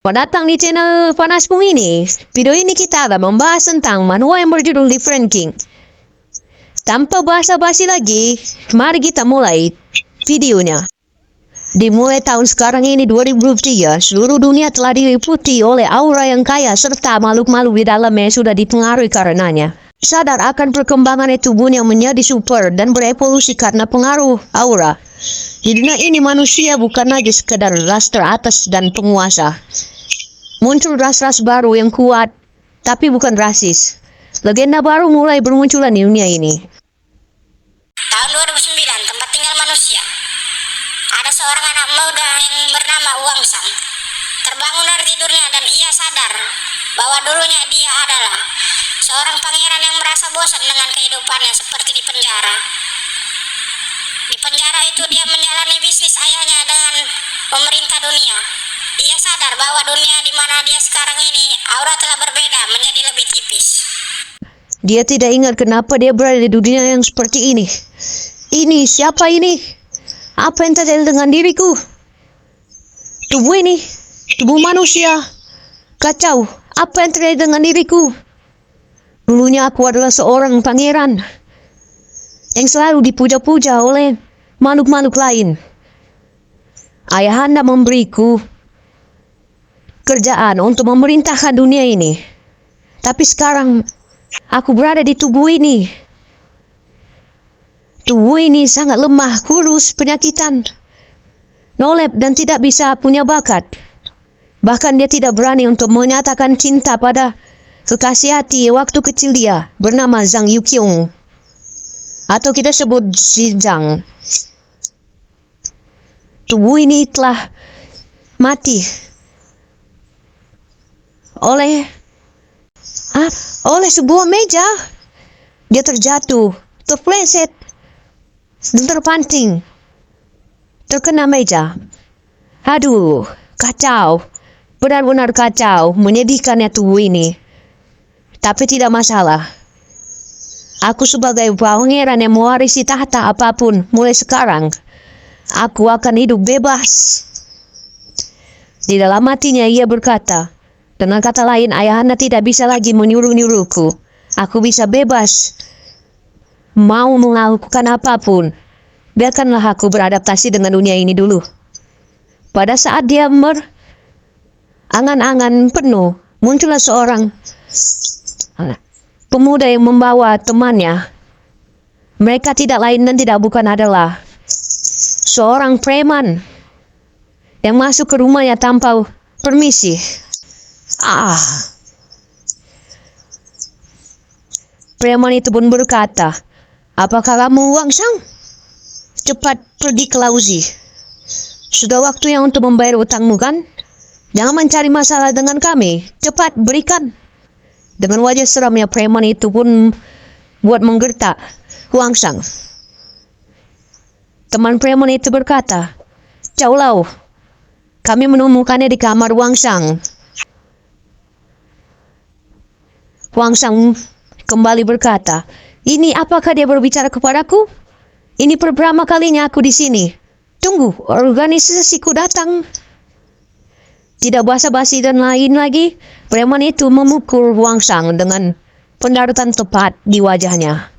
Datang di channel Panas Bumi ini. Video ini kita akan membahas tentang manhwa yang berjudul Different King. Tanpa basa-basi lagi, mari kita mulai videonya. Dimulai tahun sekarang ini 2023, seluruh dunia telah diliputi oleh aura yang kaya serta makhluk-makhluk di dalamnya yang sudah dipengaruhi karenanya. Sadar akan perkembangan tubuhnya menjadi super dan berevolusi karena pengaruh aura. Di dunia ini manusia bukan lagi sekedar ras teratas dan penguasa. Muncul ras-ras baru yang kuat, tapi bukan rasis. Legenda baru mulai bermunculan di dunia ini. Tahun 2009, tempat tinggal manusia. Ada seorang anak muda yang bernama Wang Sang. Terbangun dari tidurnya dan ia sadar bahwa dulunya dia adalah seorang pangeran yang merasa bosan dengan kehidupannya seperti di penjara. Di penjara itu dia menjalani bisnis ayahnya dengan pemerintah dunia. Ia sadar bahwa dunia di mana dia sekarang ini aura telah berbeda menjadi lebih tipis. Dia tidak ingat kenapa dia berada di dunia yang seperti ini. Ini siapa ini? Apa yang terjadi dengan diriku? Tubuh ini, tubuh manusia. Kacau, apa yang terjadi dengan diriku? Dulunya aku adalah seorang pangeran yang selalu dipuja-puja oleh makhluk-makhluk lain. Ayahanda memberiku kerjaan untuk memerintahkan dunia ini. Tapi sekarang aku berada di tubuh ini. Tubuh ini sangat lemah, kurus, penyakitan, nolep dan tidak bisa punya bakat. Bahkan dia tidak berani untuk menyatakan cinta pada kekasih hati waktu kecil dia bernama Zhang Yuqiong. Atau kita sebut Zhang. Tubuh ini telah mati oleh sebuah meja. Dia terjatuh, terpleset, dan terpanting, terkena meja. Aduh, kacau, benar-benar kacau, menyedihkannya tubuh ini. Tapi tidak masalah. Aku sebagai pangeran yang mewarisi tahta apapun mulai sekarang, aku akan hidup bebas. Di dalam hatinya ia berkata, dengan kata lain, ayahanda tidak bisa lagi menyuruh-nyuruhku. Aku bisa bebas. Mau melakukan apapun. Biarkanlah aku beradaptasi dengan dunia ini dulu. Pada saat dia angan-angan penuh, muncullah seorang pemuda yang membawa temannya. Mereka tidak lain dan tidak bukan adalah seorang preman yang masuk ke rumahnya tanpa permisi. Preman itu pun berkata, "Apakah kamu Wang Sang? Cepat pergi ke Lauzi. Sudah waktunya untuk membayar utangmu kan? Jangan mencari masalah dengan kami. Cepat berikan." Dengan wajah seramnya preman itu pun buat menggertak Wang Sang. Teman preman itu berkata, "Jauhlah, kami menemukannya di kamar Wang Sang." Wang Sang kembali berkata, "Ini apakah dia berbicara kepadaku? Ini pertama kalinya aku di sini. Tunggu, organisasiku datang." Tidak basa-basi dan lain lagi, preman itu memukul Wang Sang dengan pendaratan tepat di wajahnya.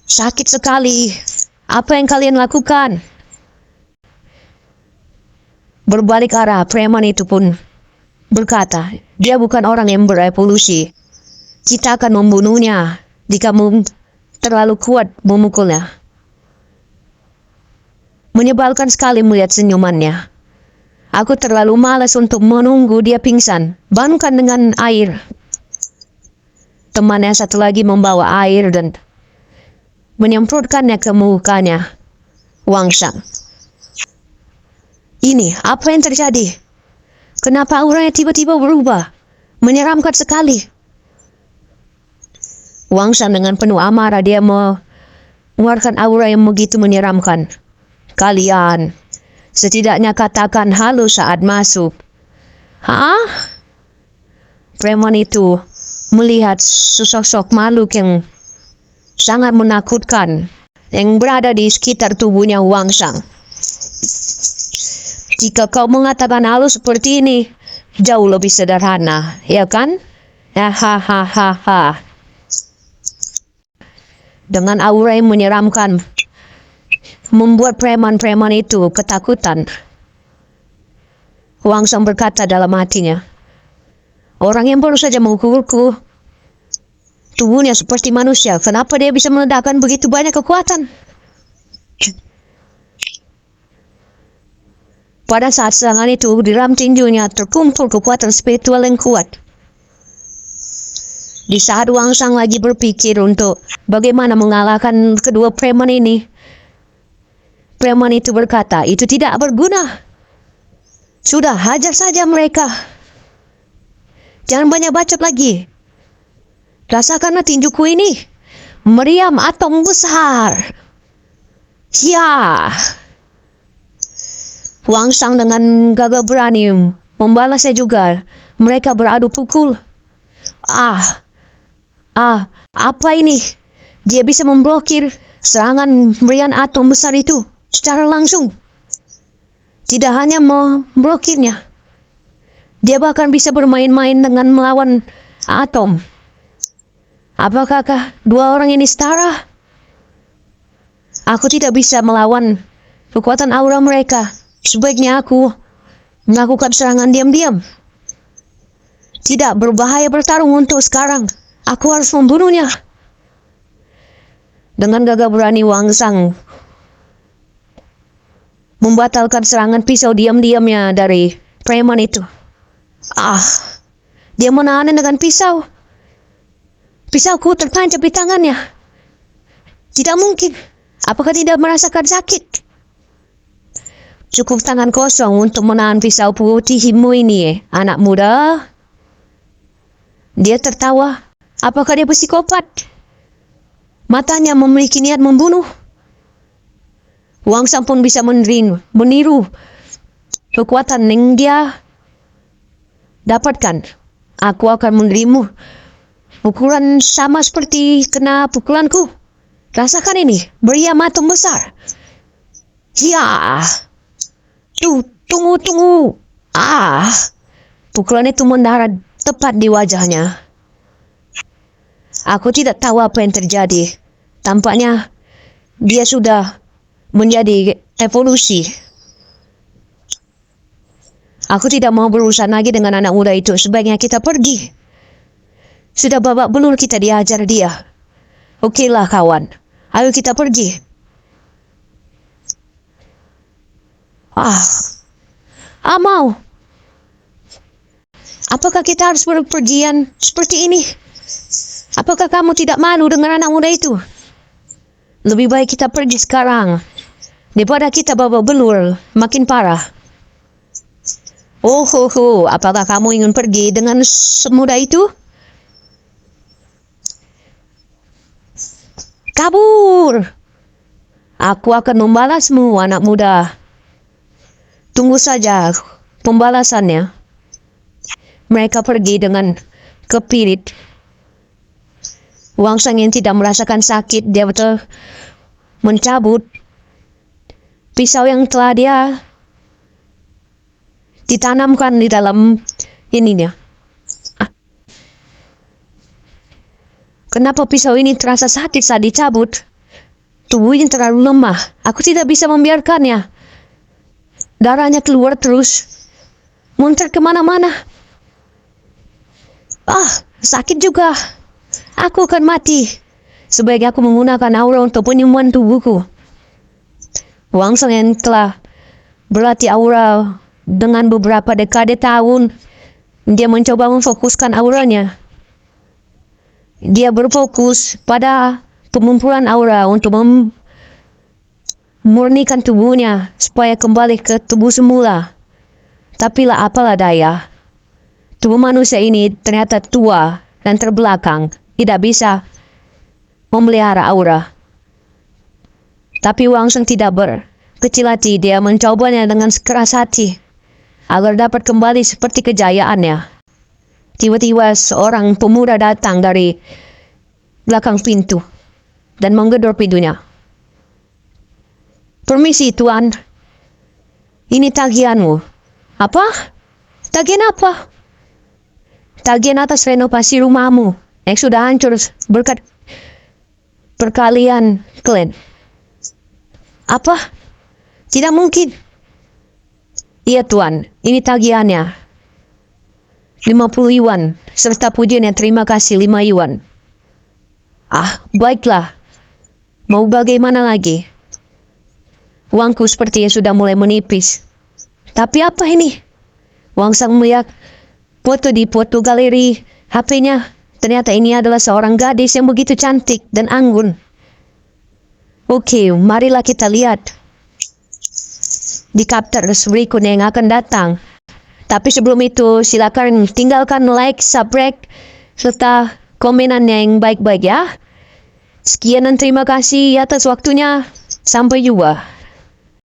Sakit sekali. Apa yang kalian lakukan? Berbalik arah, preman itu pun berkata, "Dia bukan orang yang berevolusi. Kita akan membunuhnya jika terlalu kuat memukulnya." Menyebalkan sekali melihat senyumannya. Aku terlalu malas untuk menunggu dia pingsan. Bangunkan dengan air. Temannya satu lagi membawa air dan menyemprotkannya ke mukanya Wang Sang. Ini apa yang terjadi? Kenapa auranya tiba-tiba berubah? Menyeramkan sekali. Wang Sang dengan penuh amarah dia mengeluarkan aura yang begitu menyeramkan. "Kalian setidaknya katakan halo saat masuk." Preman itu melihat sosok makhluk yang sangat menakutkan yang berada di sekitar tubuhnya Wang Sang. Jika kau mengatakan halus seperti ini, jauh lebih sederhana, ya kan? Hahaha. Dengan aura yang menyeramkan, membuat preman-preman itu ketakutan. Wang Sang berkata dalam hatinya, orang yang baru saja mengukurku, tubuhnya seperti manusia, kenapa dia bisa meledakkan begitu banyak kekuatan? Pada saat serangan itu, di dalam tinjunya terkumpul kekuatan spiritual yang kuat. Di saat Wang Sang lagi berpikir untuk bagaimana mengalahkan kedua preman ini, preman itu berkata, itu tidak berguna. Sudah, hajar saja mereka. Jangan banyak bacot lagi. Rasakanlah tinjuku ini. Meriam atom besar. Ya. Wang Sang dengan gagah berani membalasnya juga. Mereka beradu pukul. Apa ini? Dia bisa memblokir serangan meriam atom besar itu secara langsung. Tidak hanya memblokirnya, dia bahkan bisa bermain-main dengan melawan atom. Apakah dua orang ini setara? Aku tidak bisa melawan kekuatan aura mereka. Sebaiknya aku melakukan serangan diam-diam. Tidak berbahaya bertarung untuk sekarang. Aku harus membunuhnya. Dengan gagah berani Wang Sang membatalkan serangan pisau diam-diamnya dari preman itu. Dia menahannya dengan pisau. Pisauku tertancap di tangannya. Tidak mungkin. Apakah tidak merasakan sakit? Cukup tangan kosong untuk menahan pisau putihmu ini, anak muda. Dia tertawa. Apakah dia psikopat? Matanya memiliki niat membunuh. Wang Sang pun bisa meniru kekuatan yang dia dapatkan. Aku akan menerimu pukulan sama seperti kena pukulanku. Rasakan ini, meriam atom besar. Ya. Tunggu. Pukulan itu mendarat tepat di wajahnya. Aku tidak tahu apa yang terjadi. Tampaknya dia sudah menjadi evolusi. Aku tidak mau berurusan lagi dengan anak muda itu. Sebaiknya kita pergi. Sudah babak belur kita diajar dia. Okelah kawan. Ayo kita pergi. Mau. Apakah kita harus berpergian seperti ini? Apakah kamu tidak malu dengan anak muda itu? Lebih baik kita pergi sekarang daripada kita babak belur makin parah. Apakah kamu ingin pergi dengan semudah itu? Kabur! Aku akan membalasmu, anak muda. Tunggu saja pembalasannya. Mereka pergi dengan kepirit. Wang Sang yang tidak merasakan sakit, dia betul mencabut pisau yang telah dia ditanamkan di dalam ininya. Kenapa pisau ini terasa sakit saat dicabut? Tubuhnya terlalu lemah. Aku tidak bisa membiarkannya. Darahnya keluar terus. Muncrat kemana-mana. Sakit juga. Aku akan mati. Sebaiknya aku menggunakan aura untuk penyembuhan tubuhku. Wang Sang yang telah berlatih aura dengan beberapa dekade tahun, dia mencoba memfokuskan auranya. Dia berfokus pada pengumpulan aura untuk memurnikan tubuhnya supaya kembali ke tubuh semula. Tapi apalah daya. Tubuh manusia ini ternyata tua dan terbelakang, tidak bisa memelihara aura. Tapi Wang Sang tidak berkecil hati, dia mencobanya dengan sekeras hati agar dapat kembali seperti kejayaannya. Tiba-tiba seorang pemuda datang dari belakang pintu dan menggedor pintunya. Permisi tuan, Ini tagihanmu. Apa? Tagihan apa? Tagihan atas renovasi rumahmu yang sudah hancur berkat perkalian kalian. Apa? Tidak mungkin. Iya tuan, ini tagihannya. 50 yuan, serta pujiannya terima kasih 5 yuan. Ah, baiklah. Mau bagaimana lagi? Uangku sepertinya sudah mulai menipis. Tapi apa ini? Wang Sang melihat foto di foto galeri HP-nya. Ternyata ini adalah seorang gadis yang begitu cantik dan anggun. Oke, marilah kita lihat di chapter berikutnya yang akan datang. Tapi sebelum itu, silakan tinggalkan like, subscribe, serta komenannya yang baik-baik ya. Sekian dan terima kasih atas waktunya. Sampai jumpa.